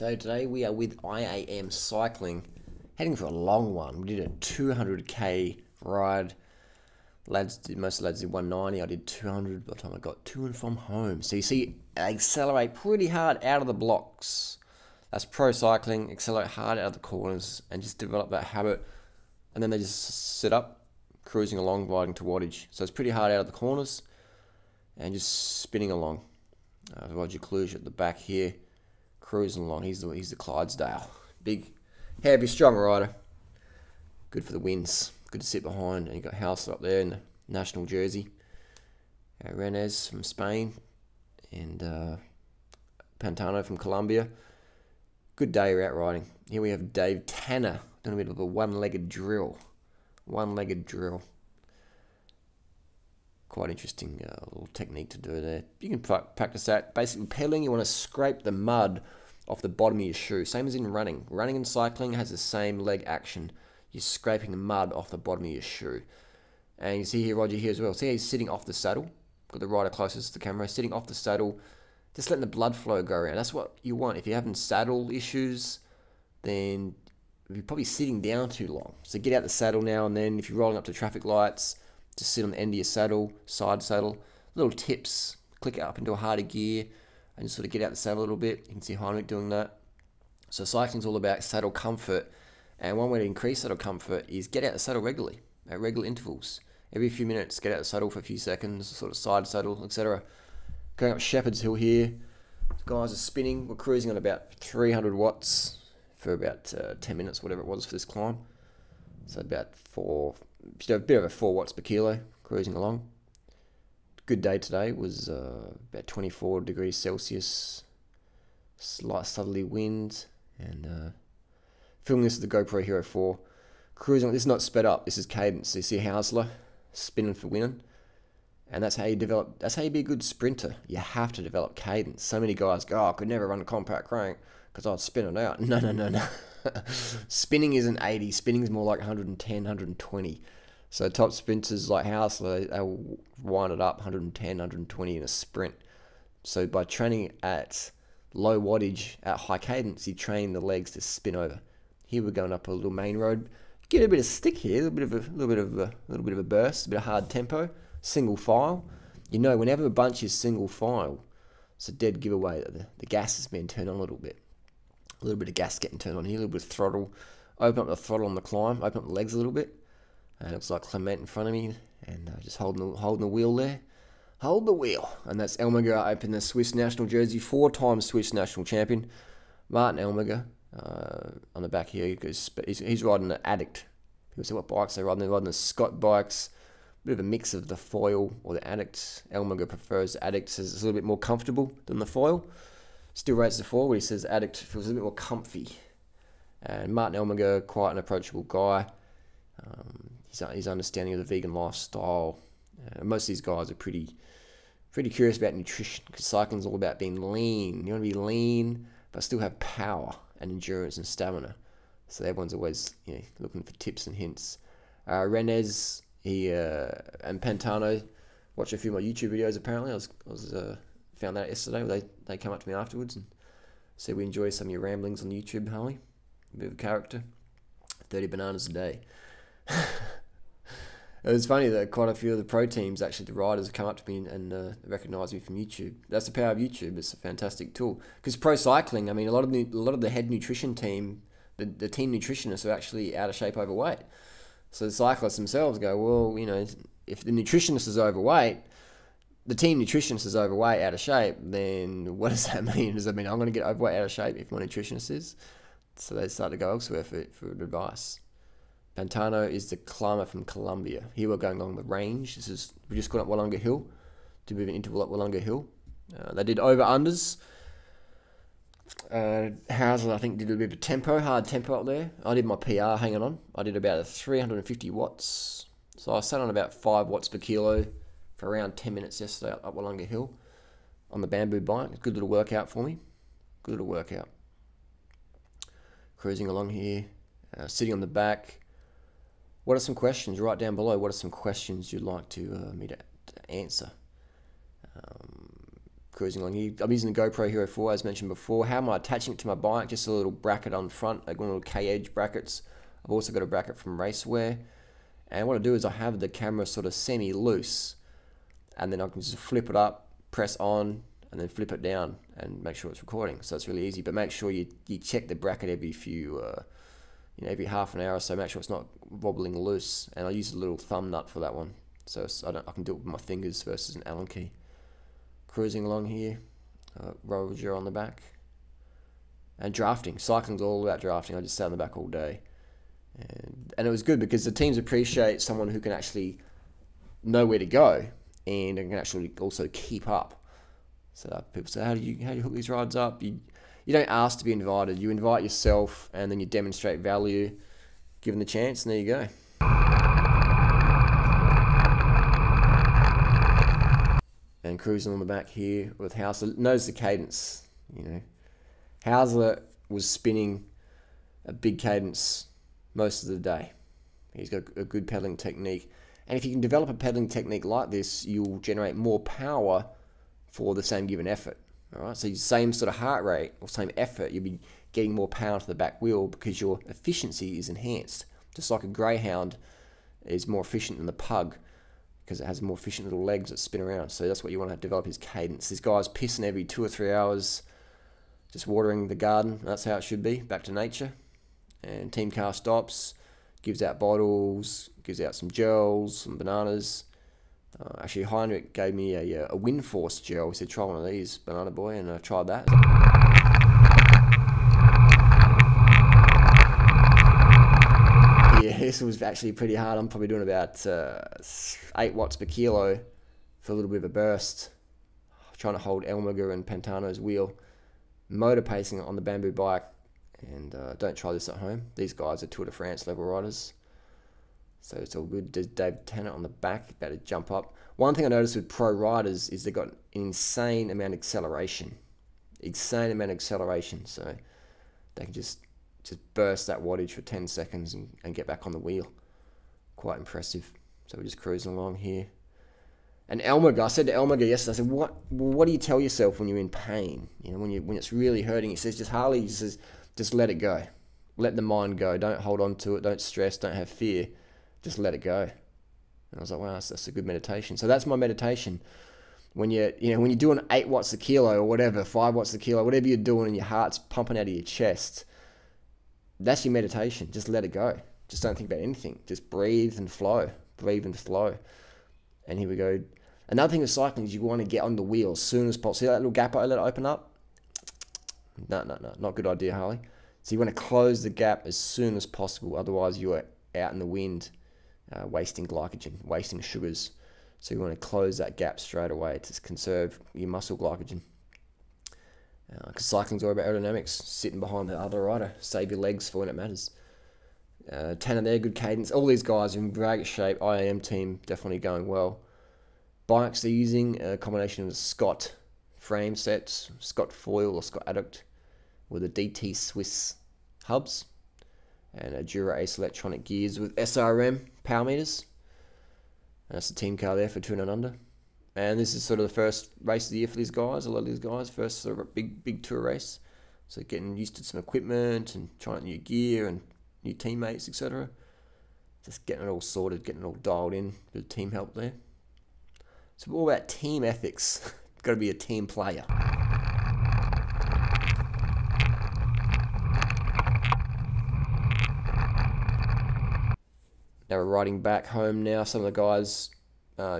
So today we are with IAM Cycling, heading for a long one. We did a 200k ride. Most of the lads did 190. I did 200 by the time I got to and from home. So you see, I accelerate pretty hard out of the blocks. That's pro cycling. Accelerate hard out of the corners and just develop that habit. And then they just sit up, cruising along, riding to wattage. So it's pretty hard out of the corners and just spinning along. Roger Kluge at the back here, cruising along. He's the Clydesdale. Big, heavy, strong rider. Good for the wins. Good to sit behind. And you got Hausler up there in the national jersey. Rennes from Spain. And Pantano from Colombia. Good day out riding. Here we have Dave Tanner doing a bit of a one-legged drill. One-legged drill. Quite interesting little technique to do there. You can practice that. Basically, pedaling, you want to scrape the mud off the bottom of your shoe. Same as in running. Running and cycling has the same leg action. You're scraping the mud off the bottom of your shoe. And you see here Roger here as well. See how he's sitting off the saddle? Got the rider closest to the camera. Sitting off the saddle. Just letting the blood flow go around. That's what you want. If you're having saddle issues, then you're probably sitting down too long. So get out the saddle now and then. If you're rolling up to traffic lights, just sit on the end of your saddle, side saddle. Little tips. Click it up into a harder gear and just sort of get out the saddle a little bit. You can see Heinrich doing that. So cycling's all about saddle comfort. And one way to increase saddle comfort is get out the saddle regularly, at regular intervals. Every few minutes, get out the saddle for a few seconds, sort of side saddle, etc. Going up Shepherd's Hill here. The guys are spinning. We're cruising on about 300 watts for about 10 minutes, whatever it was for this climb. So about a bit over 4 watts per kilo, cruising along. Good day today. Was about 24 degrees Celsius, slight southerly wind, and filming this with the GoPro Hero 4. Cruising, this is not sped up, this is cadence. So you see Hausler spinning for winning. And that's how you develop, that's how you be a good sprinter. You have to develop cadence. So many guys go, oh, I could never run a compact crank because I'd spin it out. No. Spinning isn't 80, spinning is more like 110, 120. So top sprinters like Hausler, they'll wind it up 110, 120 in a sprint. So by training at low wattage, at high cadence, you train the legs to spin over. Here we're going up a little main road. Get a bit of stick here, a little bit of a burst, a bit of hard tempo, single file. You know, whenever a bunch is single file, it's a dead giveaway that the gas has been turned on a little bit. A little bit of gas getting turned on here, a little bit of throttle. Open up the throttle on the climb, open up the legs a little bit. And it looks like Clement in front of me, and just holding the wheel there. Hold the wheel. And that's Elmiger up in the Swiss national jersey, 4-time Swiss national champion. Martin Elmiger on the back here, because he's riding an Addict. People say what bikes they're riding. They're riding the Scott bikes. Bit of a mix of the foil or the Addict. Elmiger prefers Addict, says it's a little bit more comfortable than the foil. Still rates the foil, but he says Addict feels a little bit more comfy. And Martin Elmiger, quite an approachable guy. His understanding of the vegan lifestyle. Most of these guys are pretty curious about nutrition, because cycling's all about being lean. You want to be lean, but still have power and endurance and stamina. So everyone's always looking for tips and hints. Rennes, and Pantano, watch a few of my YouTube videos. Apparently, I was found that out yesterday. They come up to me afterwards and said we enjoy some of your ramblings on YouTube, Harley. A bit of a character. 30 bananas a day. It was funny that quite a few of the pro teams, actually the riders, have come up to me and recognise me from YouTube. That's the power of YouTube. It's a fantastic tool. Because pro cycling, I mean, a lot of the head nutrition team, the team nutritionists are actually out of shape, overweight. So the cyclists themselves go, well, if the nutritionist is overweight, the team nutritionist is overweight, out of shape, then what does that mean? Does that mean I'm going to get overweight, out of shape if my nutritionist is? So they start to go elsewhere for advice. Pantano is the climber from Colombia. Here we're going along the range. We just got up Wollonga Hill to move an interval up Wollonga Hill. They did over-unders. Hausler, I think, did a bit of tempo, hard tempo up there. I did my PR hanging on. I did about 350 watts. So I sat on about 5 watts per kilo for around 10 minutes yesterday up Wollonga Hill on the bamboo bike. Good little workout for me. Good little workout. Cruising along here, sitting on the back. What are some questions? Write down below. What are some questions you'd like me to answer? cruising along here. I'm using the GoPro Hero 4 as mentioned before. How am I attaching it to my bike? Just a little bracket on front, like one little K-edge brackets. I've also got a bracket from Racewear. And what I do is I have the camera sort of semi-loose, and then I can just flip it up, press on, and then flip it down and make sure it's recording. So it's really easy, but make sure you check the bracket every few, every half an hour or so. Make sure it's not wobbling loose. And I use a little thumb nut for that one, so I can do it with my fingers versus an Allen key. Cruising along here, Roger on the back, and drafting. Cycling's all about drafting. I just sat on the back all day, and it was good because the teams appreciate someone who can actually know where to go and can actually also keep up. So people say, how do you hook these rides up? You don't ask to be invited. You invite yourself, and then you demonstrate value, given the chance, and there you go. And cruising on the back here with Hausler. Notice the cadence. Hausler was spinning a big cadence most of the day. He's got a good pedaling technique, and if you can develop a pedaling technique like this, you'll generate more power for the same given effort. All right, so your same sort of heart rate or same effort, you'll be getting more power to the back wheel because your efficiency is enhanced. Just like a greyhound is more efficient than the pug because it has more efficient little legs that spin around. So that's what you want to develop, his cadence. This guy's pissing every 2 or 3 hours, just watering the garden. That's how it should be, back to nature. And team car stops, gives out bottles, gives out some gels, some bananas. Actually, Heinrich gave me a Windforce gel. He said, try one of these, Banana Boy, and I tried that. Yeah, this was actually pretty hard. I'm probably doing about 8 watts per kilo for a little bit of a burst. Trying to hold Elmiger and Pantano's wheel. Motor pacing on the bamboo bike. And don't try this at home. These guys are Tour de France level riders. So it's all good. There's Dave Tennant on the back, about to jump up. One thing I noticed with pro riders is they've got an insane amount of acceleration. So they can just burst that wattage for 10 seconds and get back on the wheel. Quite impressive. So we're just cruising along here. And Elmiger, I said to Elmiger yesterday, I said, what do you tell yourself when you're in pain? When it's really hurting? He says, just let it go. Let the mind go. Don't hold on to it. Don't stress. Don't have fear. Just let it go. And I was like, wow, that's a good meditation. So that's my meditation. When you're doing 8 watts a kilo or whatever, 5 watts a kilo, whatever you're doing and your heart's pumping out of your chest, that's your meditation. Just let it go. Just don't think about anything. Just breathe and flow. Breathe and flow. And here we go. Another thing with cycling is you want to get on the wheel as soon as possible. See that little gap I let it open up? No, not a good idea, Harley. So you want to close the gap as soon as possible. Otherwise, you are out in the wind, wasting glycogen, wasting sugars. So you want to close that gap straight away to conserve your muscle glycogen. Because cycling's all about aerodynamics, sitting behind the other rider. Save your legs for when it matters. Tanner there, good cadence. All these guys are in great shape. IAM team definitely going well. Bikes they're using a combination of Scott frame sets, Scott foil or Scott adduct, with a DT Swiss hubs and a Dura Ace electronic gears with SRM power meters. And that's the team car there for 2 and under. And this is sort of the first race of the year for these guys. A lot of these guys, first sort of a big tour race. So getting used to some equipment and trying new gear and new teammates, etc. Just getting it all sorted, getting it all dialed in. Bit of team help there. It's all about team ethics. Got to be a team player. Now we're riding back home now. Some of the guys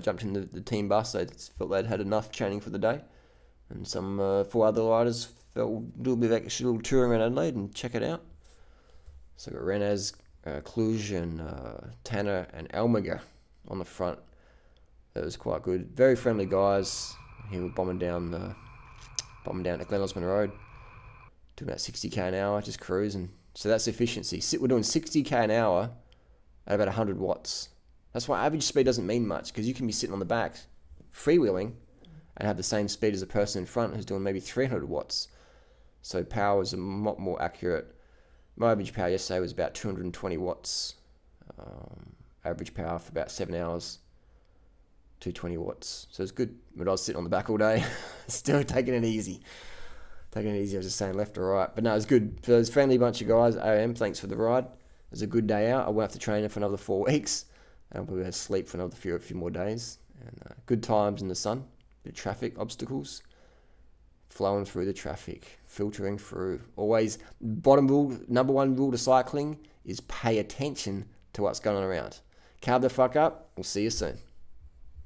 jumped in the team bus. They felt they'd had enough training for the day. And some 4 other riders felt a little bit of extra little touring around Adelaide and check it out. So we've got Renaz, Cluj and Tanner and Elmiger on the front. That was quite good. Very friendly guys. He was bombing down at Glen Osmond Road. Doing about 60k an hour, just cruising. So that's efficiency. We're doing 60k an hour at about 100 watts. That's why average speed doesn't mean much, because you can be sitting on the back, freewheeling, and have the same speed as a person in front who's doing maybe 300 watts. So power is a lot more accurate. My average power yesterday was about 220 watts. Average power for about 7 hours. 220 watts. So it's good. But I was sitting on the back all day, still taking it easy. I was just saying left or right. But no, it's good. For those friendly bunch of guys, IAM, thanks for the ride. It was a good day out. I won't have to train it for another 4 weeks. And I'll probably have to sleep for another few more days. And good times in the sun. Bit of traffic obstacles. Flowing through the traffic. Filtering through. Always, bottom rule, number one rule to cycling is pay attention to what's going on around. Carb the fuck up. We'll see you soon.